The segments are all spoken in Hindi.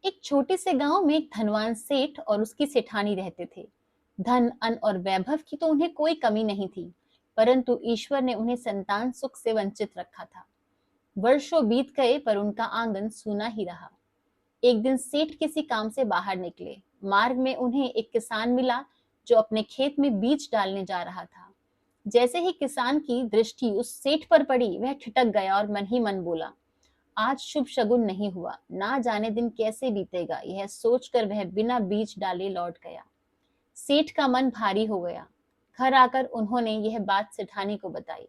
एक छोटे से गांव में एक धनवान सेठ और उसकी सेठानी रहते थे। धन, अन्न और वैभव की तो उन्हें कोई कमी नहीं थी, परंतु ईश्वर ने उन्हें संतान सुख से वंचित रखा था। वर्षों बीत गए पर उनका आंगन सूना ही रहा। एक दिन सेठ किसी काम से बाहर निकले। मार्ग में उन्हें एक किसान मिला जो अपने खेत में बीज डालने जा रहा था। जैसे ही किसान की दृष्टि उस सेठ पर पड़ी, वह ठिठक गया और मन ही मन बोला, आज शुभ शगुन नहीं हुआ, ना जाने दिन कैसे बीतेगा। यह सोचकर वह बिना बीज डाले लौट गया। सेठ का मन भारी हो गया। घर आकर उन्होंने यह बात सेठानी को बताई।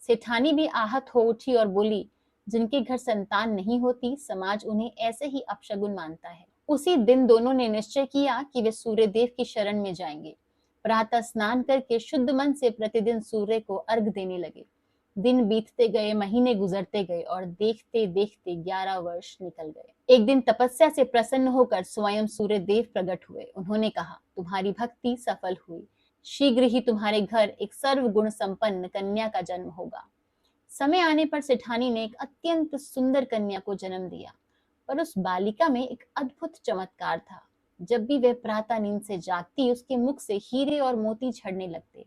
सेठानी भी आहत हो उठी और बोली, जिनके घर संतान नहीं होती, समाज उन्हें ऐसे ही अपशगुन मानता है। उसी दिन दोनों ने निश्चय किया कि वे सूर्य देव की शरण में जाएंगे। प्रातः स्नान करके शुद्ध मन से प्रतिदिन सूर्य को अर्घ देने लगे। दिन बीतते गए, महीने गुजरते गए और देखते देखते 11 वर्ष निकल गए। एक दिन तपस्या से प्रसन्न होकर स्वयं सूर्य देव प्रकट हुए। उन्होंने कहा, तुम्हारी भक्ति सफल हुई। शीघ्र ही तुम्हारे घर एक सर्वगुण संपन्न कन्या का जन्म होगा। समय आने पर सेठानी ने एक अत्यंत सुंदर कन्या को जन्म दिया, पर उस बालिका में एक अद्भुत चमत्कार था। जब भी वह प्रातः नींद से जागती, उसके मुख से हीरे और मोती झड़ने लगते।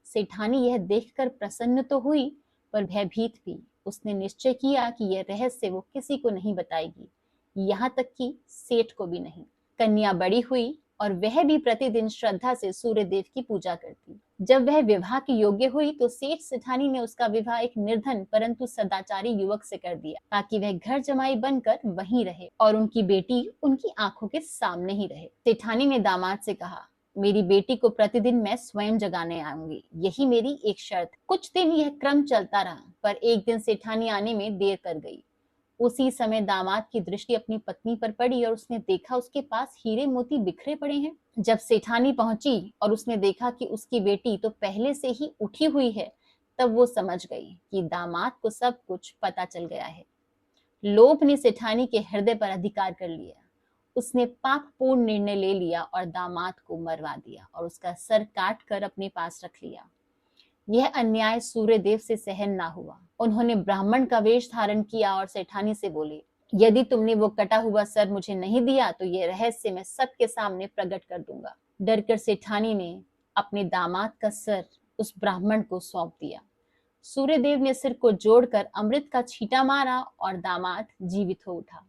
सेठानी यह देखकर प्रसन्न तो हुई, पर भयभीत भी। उसने निश्चय किया कि यह रहस्य वो किसी को नहीं बताएगी, यहाँ तक कि सेठ को भी नहीं। कन्या बड़ी हुई और वह भी प्रतिदिन श्रद्धा से सूर्य देव की पूजा करती। जब वह विवाह के योग्य हुई तो सेठ सेठानी ने उसका विवाह एक निर्धन परंतु सदाचारी युवक से कर दिया, ताकि वह घर जमाई बनकर वहीं रहे और उनकी बेटी उनकी आंखों के सामने ही रहे। सेठानी ने दामाद से कहा, मेरी बेटी को प्रतिदिन मैं स्वयं जगाने आऊंगी, यही मेरी एक शर्त। कुछ दिन यह क्रम चलता रहा, पर एक दिन सेठानी आने में देर कर गई। उसी समय दामाद की दृष्टि अपनी पत्नी पर पड़ी और उसने देखा उसके पास हीरे मोती बिखरे पड़े हैं। जब सेठानी पहुंची और उसने देखा कि उसकी बेटी तो पहले से ही उठी हुई है, तब वो समझ गई कि दामाद को सब कुछ पता चल गया है। लोभ ने सेठानी के हृदय पर अधिकार कर लिया। उसने पापपूर्ण निर्णय ले लिया और दामाद को मरवा दिया और उसका सर काट कर अपने पास रख लिया। यह अन्याय सूर्य देव से सहन ना हुआ। उन्होंने ब्राह्मण का वेश धारण किया और सेठानी से बोले, यदि तुमने वो कटा हुआ सर मुझे नहीं दिया तो ये रहस्य मैं सबके सामने प्रकट कर दूंगा। डरकर सेठानी ने अपने दामाद का सर उस ब्राह्मण को सौंप दिया। सूर्यदेव ने सिर को जोड़कर अमृत का छींटा मारा और दामाद जीवित हो उठा।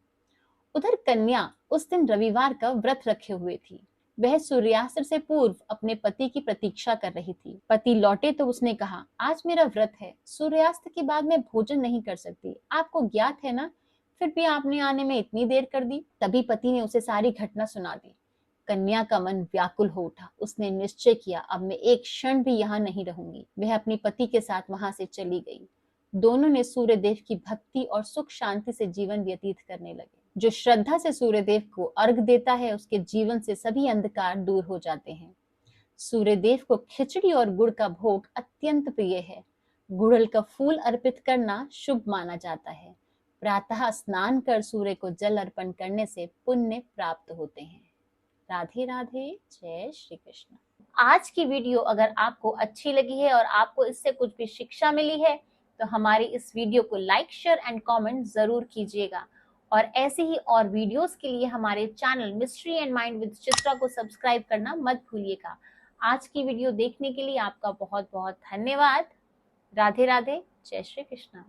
उधर कन्या उस दिन रविवार का व्रत रखे हुए थी। वह सूर्यास्त से पूर्व अपने पति की प्रतीक्षा कर रही थी। पति लौटे तो उसने कहा, आज मेरा व्रत है, सूर्यास्त के बाद मैं भोजन नहीं कर सकती, आपको ज्ञात है ना, फिर भी आपने आने में इतनी देर कर दी। तभी पति ने उसे सारी घटना सुना दी। कन्या का मन व्याकुल हो उठा। उसने निश्चय किया, अब मैं एक क्षण भी यहाँ नहीं रहूंगी। वह अपने पति के साथ वहां से चली गई। दोनों ने सूर्य देव की भक्ति और सुख शांति से जीवन व्यतीत करने लगे। जो श्रद्धा से सूर्य देव को अर्घ देता है, उसके जीवन से सभी अंधकार दूर हो जाते हैं। सूर्य देव को खिचड़ी और गुड़ का भोग अत्यंत प्रिय है। गुड़हल का फूल अर्पित करना शुभ माना जाता है। प्रातः स्नान कर सूर्य को जल अर्पण करने से पुण्य प्राप्त होते हैं। राधे राधे, जय श्री कृष्ण। आज की वीडियो अगर आपको अच्छी लगी है और आपको इससे कुछ भी शिक्षा मिली है तो हमारी इस वीडियो को लाइक, शेयर एंड कमेंट जरूर कीजिएगा। और ऐसे ही और वीडियोस के लिए हमारे channel mystery and mind with Chitra को सब्सक्राइब करना मत भूलिएगा। आज की वीडियो देखने के लिए आपका बहुत बहुत धन्यवाद। राधे राधे, जय श्री कृष्ण।